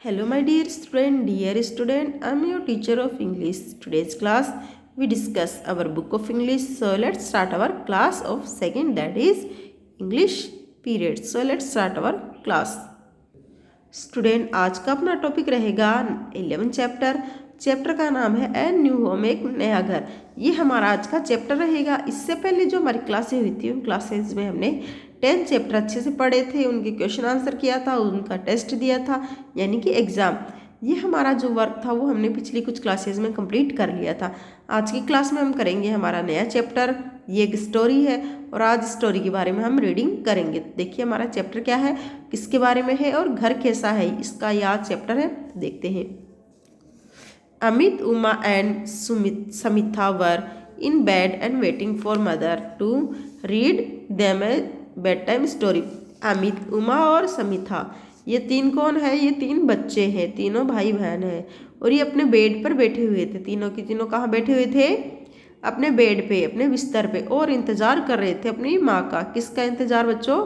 Hello, my dear student. Dear student, I am your teacher of English. Today's class we discuss our book of English. So let's start our class of second, that is English period. So let's start our class. Student, आज का अपना topic रहेगा 11 chapter का नाम है a new home, एक नया घर। ये हमारा आज का चैप्टर रहेगा। इससे पहले जो हमारी क्लासें हुई थी उन क्लासेस में हमने 10 चैप्टर अच्छे से पढ़े थे, उनके क्वेश्चन आंसर किया था, उनका टेस्ट दिया था यानी कि एग्ज़ाम। ये हमारा जो वर्क था वो हमने पिछली कुछ क्लासेस में कंप्लीट कर लिया था। आज की क्लास में हम करेंगे हमारा नया चैप्टर। ये एक स्टोरी है और आज स्टोरी के बारे में हम रीडिंग करेंगे। देखिए हमारा चैप्टर क्या है, किसके बारे में है और घर कैसा है, इसका याद चैप्टर है। देखते हैं। Amit, Uma and Samitha were in bed and waiting for mother to read them a bedtime story. Amit, Uma और समिथा, ये तीन कौन है? ये तीन बच्चे हैं, तीनों भाई बहन हैं और ये अपने बेड पर बैठे हुए थे। तीनों की तीनों कहाँ बैठे हुए थे? अपने बेड पे, अपने बिस्तर पे, और इंतज़ार कर रहे थे अपनी माँ का। किसका इंतज़ार बच्चों?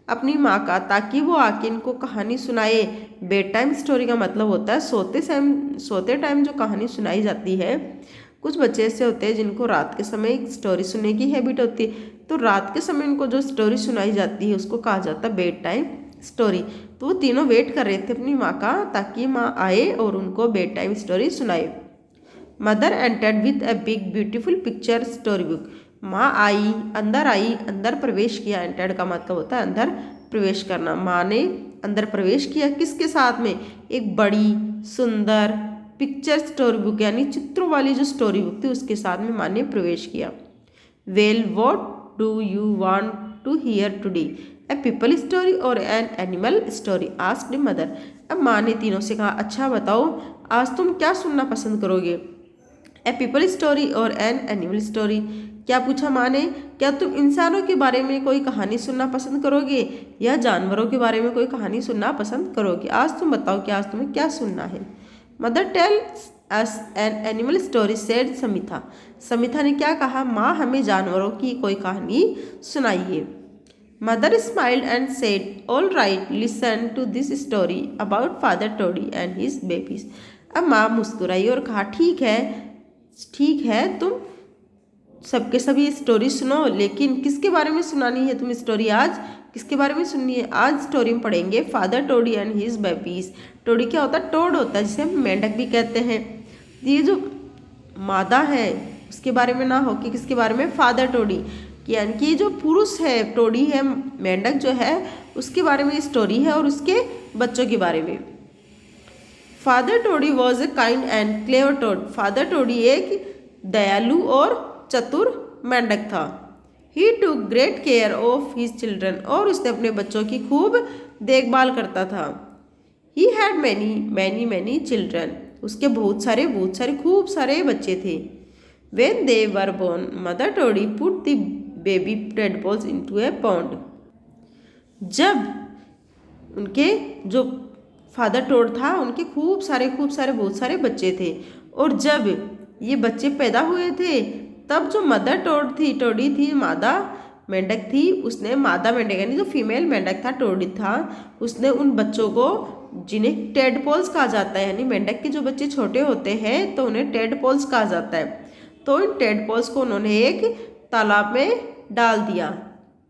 अपनी माँ का, ताकि वो आके इनको कहानी सुनाए। बेड टाइम स्टोरी का मतलब होता है सोते टाइम जो कहानी सुनाई जाती है। कुछ बच्चे ऐसे होते हैं जिनको रात के समय एक स्टोरी सुनने की हैबिट होती है, तो रात के समय इनको जो स्टोरी सुनाई जाती है उसको कहा जाता है बेड टाइम स्टोरी। तो वो तीनों वेट कर रहे थे अपनी माँ का, ताकि माँ आए और उनको बेड टाइम स्टोरी सुनाए। Mother entered with a big beautiful picture story book. माँ आई, अंदर प्रवेश किया। एंटर्ड का मतलब होता है अंदर प्रवेश करना। माँ ने अंदर प्रवेश किया किसके साथ में? एक बड़ी सुंदर पिक्चर स्टोरी बुक यानी चित्रों वाली जो स्टोरी बुक थी उसके साथ में माँ ने प्रवेश किया। Well, what do you want to hear today? A people story और an animal story? Asked mother. अब माँ ने तीनों से कहा, अच्छा बताओ आज तुम क्या सुनना पसंद करोगे? ए पीपल स्टोरी और एन एनिमल स्टोरी? क्या पूछा माँ ने? क्या तुम इंसानों के बारे में कोई कहानी सुनना पसंद करोगे या जानवरों के बारे में कोई कहानी सुनना पसंद करोगे? आज तुम बताओ कि आज तुम्हें क्या सुनना है। Mother tell us an animal story said Samitha. Samitha ने क्या कहा? माँ हमें जानवरों की कोई कहानी सुनाइए। Mother smiled and said, all right, listen to this story about father Toady and his babies. अब माँ मुस्कुराई और कहा, ठीक है, तुम सबके सभी स्टोरी सुनो, लेकिन किसके बारे में सुनानी है तुम स्टोरी? आज किसके बारे में सुननी है? आज स्टोरी में पढ़ेंगे father Toady and his babies. Todi क्या होता है? टोड होता है, जिसे हम मेंढक भी कहते हैं। ये जो मादा है उसके बारे में ना हो कि किसके बारे में? फादर टोडी, यानी कि जो पुरुष है टोडी है, मेंढक जो है, उसके बारे में स्टोरी है और उसके बच्चों के बारे में। Father Toady was a kind and clever toad. Father Toady एक दयालु और चतुर मेंढक था। He took great care of his children, और उसने अपने बच्चों की खूब देखभाल करता था। ही हैड मैनी चिल्ड्रन, उसके बहुत सारे खूब सारे बच्चे थे। When they were born, mother Toady put the baby tadpoles into a pond. जब उनके जो फादर टोड था उनके खूब सारे बहुत सारे बच्चे थे, और जब ये बच्चे पैदा हुए थे तब जो मदर टोडी थी, मादा मेंढक थी, उसने मादा मेंढक यानी जो फीमेल मेंढक था, टोडी था, उसने उन बच्चों को, जिन्हें टेडपोल्स कहा जाता है, यानी मेंढक के जो बच्चे छोटे होते हैं तो उन्हें टेडपोल्स कहा जाता है, तो इन टेडपोल्स को उन्होंने एक तालाब में डाल दिया।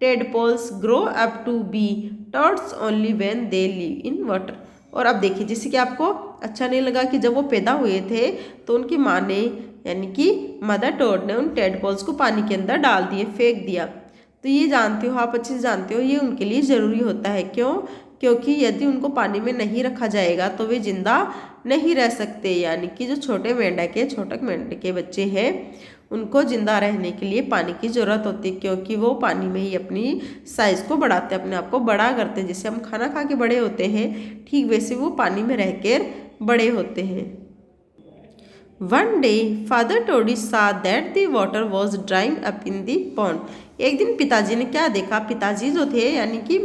Tadpoles grow up to be toads only when they live in water. और अब देखिए, जैसे कि आपको अच्छा नहीं लगा कि जब वो पैदा हुए थे तो उनकी माँ ने, यानी कि मदर टोड ने, उन टेडपोल्स को पानी के अंदर डाल दिए, फेंक दिया। तो ये जानते हो, आप अच्छे से जानते हो, ये उनके लिए ज़रूरी होता है। क्यों? क्योंकि यदि उनको पानी में नहीं रखा जाएगा तो वे जिंदा नहीं रह सकते। यानी कि जो छोटे मेंढक के बच्चे हैं उनको जिंदा रहने के लिए पानी की ज़रूरत होती है, क्योंकि वो पानी में ही अपनी साइज़ को बढ़ाते हैं, अपने आप को बड़ा करते हैं। जैसे हम खाना खा के बड़े होते हैं, ठीक वैसे वो पानी में रह कर बड़े होते हैं। वन डे फादर टोडी सा that the water was drawing up in the pond. एक दिन पिताजी ने क्या देखा? पिताजी जो थे यानी कि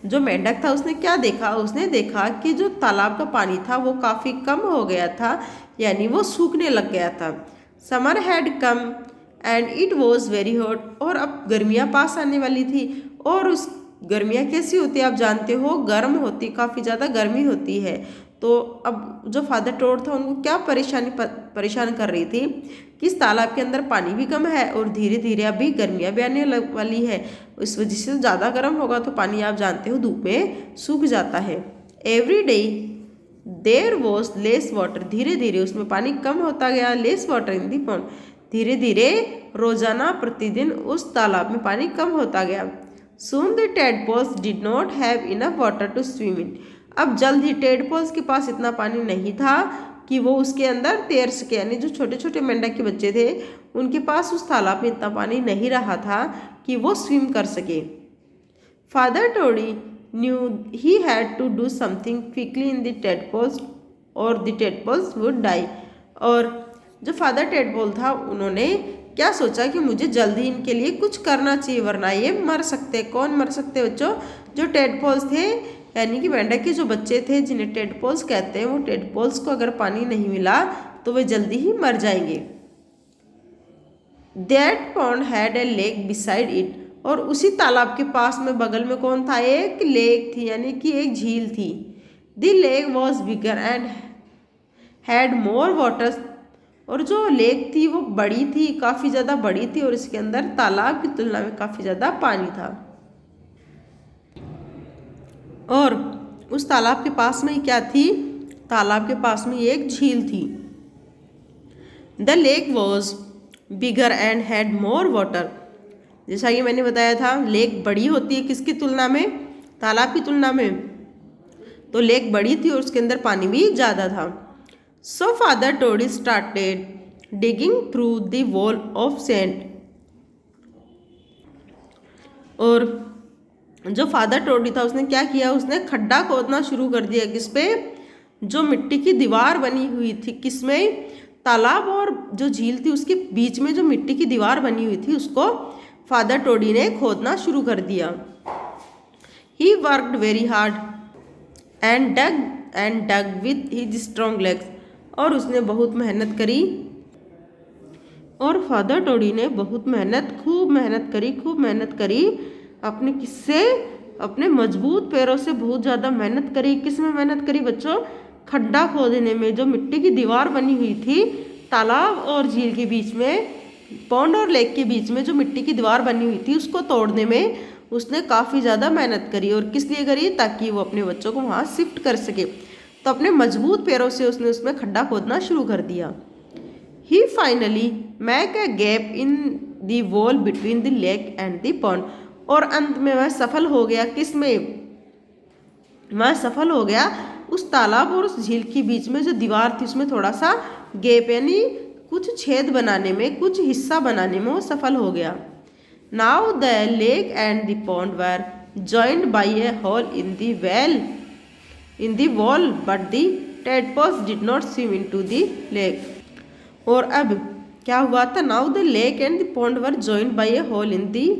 जो मेंढक था उसने क्या देखा? उसने देखा कि जो तालाब का पानी था वो काफ़ी कम हो गया था, यानी वो सूखने लग गया था। Summer had come and it was very hot, और अब गर्मियाँ पास आने वाली थी और उस गर्मियाँ कैसी होती है आप जानते हो, गर्म होती, काफ़ी ज़्यादा गर्मी होती है। तो अब जो फादर टोड था उनको क्या परेशान कर रही थी कि इस तालाब के अंदर पानी भी कम है और धीरे धीरे अभी गर्मियाँ भी आने वाली है। इस वजह से ज़्यादा गर्म होगा तो पानी आप जानते हो धूप में सूख जाता है। Every day there was less water, धीरे धीरे उसमें पानी कम होता गया। Less water in the pond, धीरे धीरे रोजाना प्रतिदिन उस तालाब में पानी कम होता गया। Soon the tadpoles did not have enough water to swim in, अब जल्द ही टेडपोल्स के पास इतना पानी नहीं था कि वो उसके अंदर तैर सके, यानी जो छोटे छोटे मेंढक के बच्चे थे उनके पास उस तालाब में इतना पानी नहीं रहा था कि वो स्विम कर सके। Father Toady knew he had to do something quickly in the tadpoles और द टेडपोल्स वुड डाई, और जो फादर टेडपोल था उन्होंने क्या सोचा कि मुझे जल्दी इनके लिए कुछ करना चाहिए वरना ये मर सकते। कौन मर सकते बच्चों? जो टेडपोल्स थे, यानी कि मेंढक के जो बच्चे थे जिन्हें टेडपोल्स कहते हैं, वो टेडपोल्स को अगर पानी नहीं मिला तो वे जल्दी ही मर जाएंगे। That pond had a lake beside it, और उसी तालाब के पास में बगल में कौन था? एक लेक थी, यानी कि एक झील थी। The lake was bigger and had more water, और जो लेक थी वो बड़ी थी, काफ़ी ज़्यादा बड़ी थी और इसके अंदर तालाब की तुलना में काफ़ी ज़्यादा पानी था। और उस तालाब के पास में क्या थी? तालाब के पास में एक झील थी। The lake was bigger and had more water, जैसा कि मैंने बताया था लेक बड़ी होती है किसकी तुलना में? तालाब की तुलना में। तो लेक बड़ी थी और उसके अंदर पानी भी ज़्यादा था। So father Toady started digging through the wall of sand, और जो फादर टोडी था उसने क्या किया? उसने खड्डा खोदना शुरू कर दिया। किस पे? जो मिट्टी की दीवार बनी हुई थी, किसमें? तालाब और जो झील थी उसके बीच में जो मिट्टी की दीवार बनी हुई थी उसको फादर टोडी ने खोदना शुरू कर दिया। He worked very hard and dug with his strong legs, और उसने बहुत मेहनत करी, और फादर टोडी ने खूब मेहनत करी अपने किससे? अपने मजबूत पैरों से बहुत ज़्यादा मेहनत करी। किस में मेहनत करी बच्चों? खड्डा खोदने में। जो मिट्टी की दीवार बनी हुई थी तालाब और झील के बीच में, पॉन्ड और लेक के बीच में जो मिट्टी की दीवार बनी हुई थी उसको तोड़ने में उसने काफ़ी ज़्यादा मेहनत करी। और किस लिए करी? ताकि वो अपने बच्चों को वहाँ शिफ्ट कर सके। तो अपने मजबूत पैरों से उसने उसमें खड्डा खोदना शुरू कर दिया। He finally make a gap in the wall between the lake and the pond, और अंत में वह सफल हो गया। किस में? वह सफल हो गया उस तालाब और उस झील के बीच में जो दीवार थी उसमें थोड़ा सा गैप, यानी कुछ छेद बनाने में, कुछ हिस्सा बनाने में वो सफल हो गया। Now the lake and the pond were joined by a hole in the wall, but the tadpoles did not swim into the lake, और अब क्या हुआ था? Now the lake and the pond were joined by a hole in the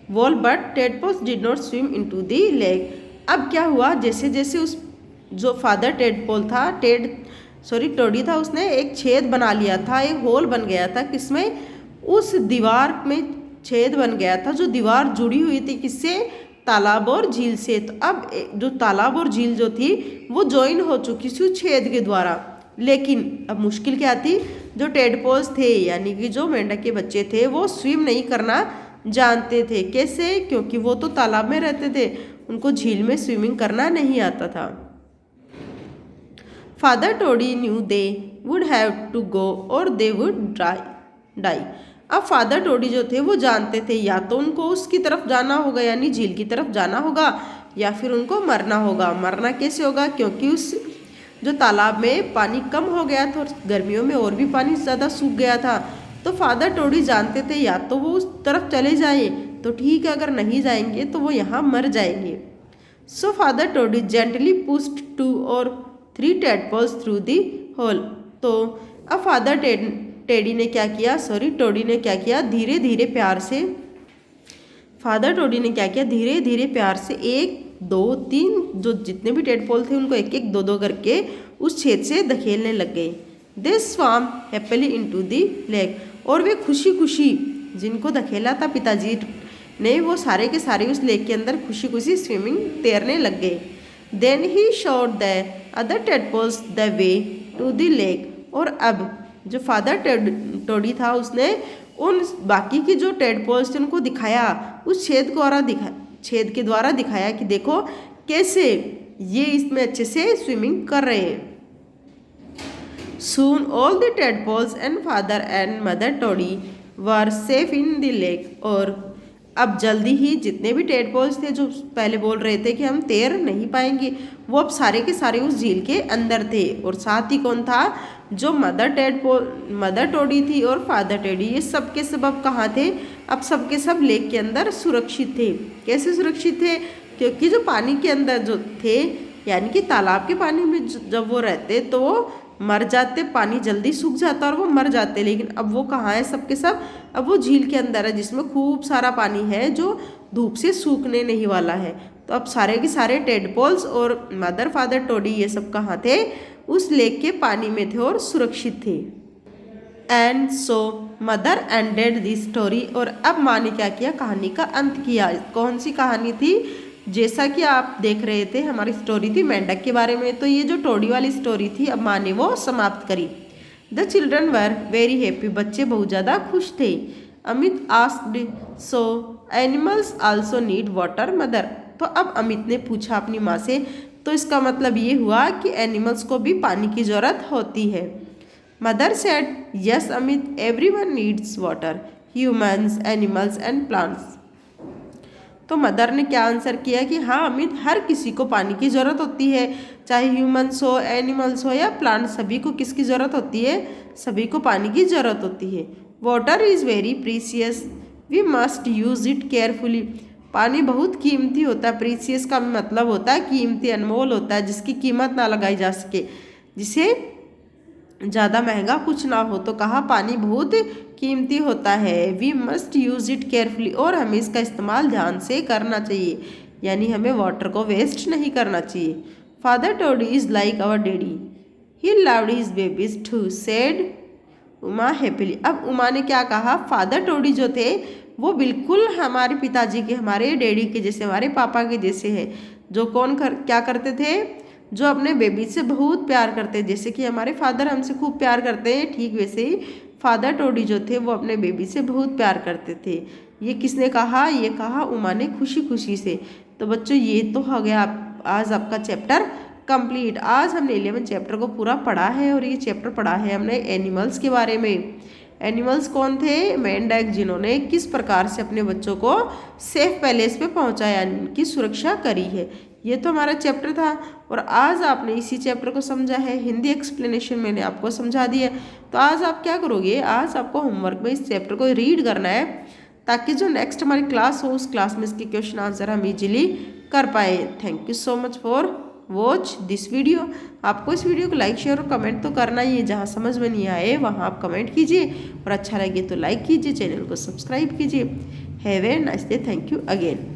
wall, but tadpoles did not swim into the lake। अब क्या हुआ? जैसे जैसे उस जो फादर टेडपोल था, टोडी था, उसने एक छेद बना लिया था, एक होल बन गया था। किसमें? उस दीवार में छेद बन गया था, जो दीवार जुड़ी हुई थी किससे? तालाब और झील से। तो अब जो तालाब और झील जो थी वो ज्वाइन हो चुकी थी उस छेद के द्वारा। लेकिन अब मुश्किल क्या थी? जो टेडपोल्स थे, यानी कि जो मेंढक के बच्चे थे, वो स्विम नहीं करना जानते थे। कैसे? क्योंकि वो तो तालाब में रहते थे, उनको झील में स्विमिंग करना नहीं आता था। Father Toady knew they would have to go और दे वुड डाई। अब फादर टोडी जो थे वो जानते थे या तो उनको उसकी तरफ जाना होगा, यानी झील की तरफ जाना होगा, या फिर उनको मरना होगा। मरना कैसे होगा? क्योंकि उस जो तालाब में पानी कम हो गया था और गर्मियों में और भी पानी ज़्यादा सूख गया था। तो फादर टोडी जानते थे या तो वो उस तरफ चले जाएं तो ठीक है, अगर नहीं जाएंगे तो वो यहाँ मर जाएंगे। So father Toady gently pushed 2 or 3 tadpoles through the hole. तो अब टोडी ने क्या किया? धीरे धीरे प्यार से फादर टोडी ने क्या किया? धीरे धीरे प्यार से 1 2 3 जो जितने भी टेडपोल थे उनको 1 1 2 2 करके उस छेद से धकेलने लग गए। दे स्वाम हैप्पीली इनटू द लेक, और वे खुशी खुशी जिनको धकेला था पिताजी नहीं वो सारे के सारे उस लेक के अंदर खुशी खुशी स्विमिंग तैरने लग गए। Then he showed the other tadpoles the way to the lake. और अब जो फादर टोडी था उसने उन बाकी की जो टेडपोल्स थे उनको दिखाया, उस छेद के द्वारा दिखाया कि देखो कैसे ये इसमें अच्छे से स्विमिंग कर रहे हैं। Soon all the tadpoles and father and mother Toddy were safe in the lake। और अब जल्दी ही जितने भी टेडपोल्स थे जो पहले बोल रहे थे कि हम तैर नहीं पाएंगे, वो अब सारे के सारे उस झील के अंदर थे। और साथ ही कौन था, जो मदर टोडी थी और फादर टेडी, ये सब के सब अब कहाँ थे, अब सब के सब लेक के अंदर सुरक्षित थे। कैसे सुरक्षित थे, क्योंकि जो पानी के अंदर जो थे यानी कि तालाब के पानी में जब वो रहते तो वो मर जाते, पानी जल्दी सूख जाता और वो मर जाते। लेकिन अब वो कहाँ है सब के सब, अब वो झील के अंदर है जिसमें खूब सारा पानी है जो धूप से सूखने नहीं वाला है। तो अब सारे के सारे टेडपोल्स और मदर फादर टोडी ये सब कहाँ थे, उस लेक के पानी में थे और सुरक्षित थे। And so mother ended the story. और अब माँ ने क्या किया, कहानी का अंत किया। कौन सी कहानी थी, जैसा कि आप देख रहे थे हमारी स्टोरी थी मेंढक के बारे में, तो ये जो टोडी वाली स्टोरी थी अब माँ ने वो समाप्त करी। The children were very happy. बच्चे बहुत ज़्यादा खुश थे। अमित आस्क्ड, सो animals also need water mother. तो अब अमित ने पूछा अपनी माँ से, तो इसका मतलब ये हुआ कि एनिमल्स को भी पानी की ज़रूरत होती है। Mother said, yes Amit, everyone needs water, humans, animals and plants. तो मदर ने क्या आंसर किया कि हाँ अमित, हर किसी को पानी की ज़रूरत होती है, चाहे ह्यूमंस हो, एनिमल्स हो या प्लांट, सभी को किसकी ज़रूरत होती है, सभी को पानी की ज़रूरत होती है। Water is very precious, we must use it carefully. पानी बहुत कीमती होता है। प्रीसियस का मतलब होता है कीमती, अनमोल होता है, जिसकी कीमत ना लगाई जा सके, जिसे ज़्यादा महंगा कुछ ना हो। तो कहा पानी बहुत कीमती होता है। We must use it carefully. और हमें इसका इस्तेमाल ध्यान से करना चाहिए, यानी हमें वाटर को वेस्ट नहीं करना चाहिए। Father Toady is like our daddy, he loved his babies too, said Uma happily. अब उमा ने क्या कहा, फादर टोडी जो थे वो बिल्कुल हमारे पिताजी के, हमारे डैडी के जैसे, हमारे पापा के जैसे हैं, जो क्या करते थे, जो अपने बेबी से बहुत प्यार करते हैं। जैसे कि हमारे फादर हमसे खूब प्यार करते हैं, ठीक वैसे ही फादर टोडी जो थे वो अपने बेबी से बहुत प्यार करते थे। ये किसने कहा, ये कहा उमा ने खुशी खुशी से। तो बच्चों ये तो हो गया आज आपका चैप्टर कंप्लीट। आज हमने 11 चैप्टर को पूरा पढ़ा है और ये चैप्टर पढ़ा है हमने एनिमल्स के बारे में। एनिमल्स कौन थे, मेंढक, जिन्होंने किस प्रकार से अपने बच्चों को सेफ पैलेस पे पहुंचाया, इनकी सुरक्षा करी है। ये तो हमारा चैप्टर था और आज आपने इसी चैप्टर को समझा है। हिंदी एक्सप्लेनेशन मैंने आपको समझा दिया। तो आज आप क्या करोगे, आज आपको होमवर्क में इस चैप्टर को रीड करना है, ताकि जो नेक्स्ट हमारी क्लास हो उस क्लास में इसके क्वेश्चन आंसर हम इजीली कर पाए। Thank you so much for watch this video. आपको इस वीडियो को लाइक शेयर और कमेंट तो करना ही है। जहाँ समझ में नहीं आए वहाँ आप कमेंट कीजिए और अच्छा लगे तो लाइक कीजिए, चैनल को सब्सक्राइब कीजिए। Have a nice day. Thank you again.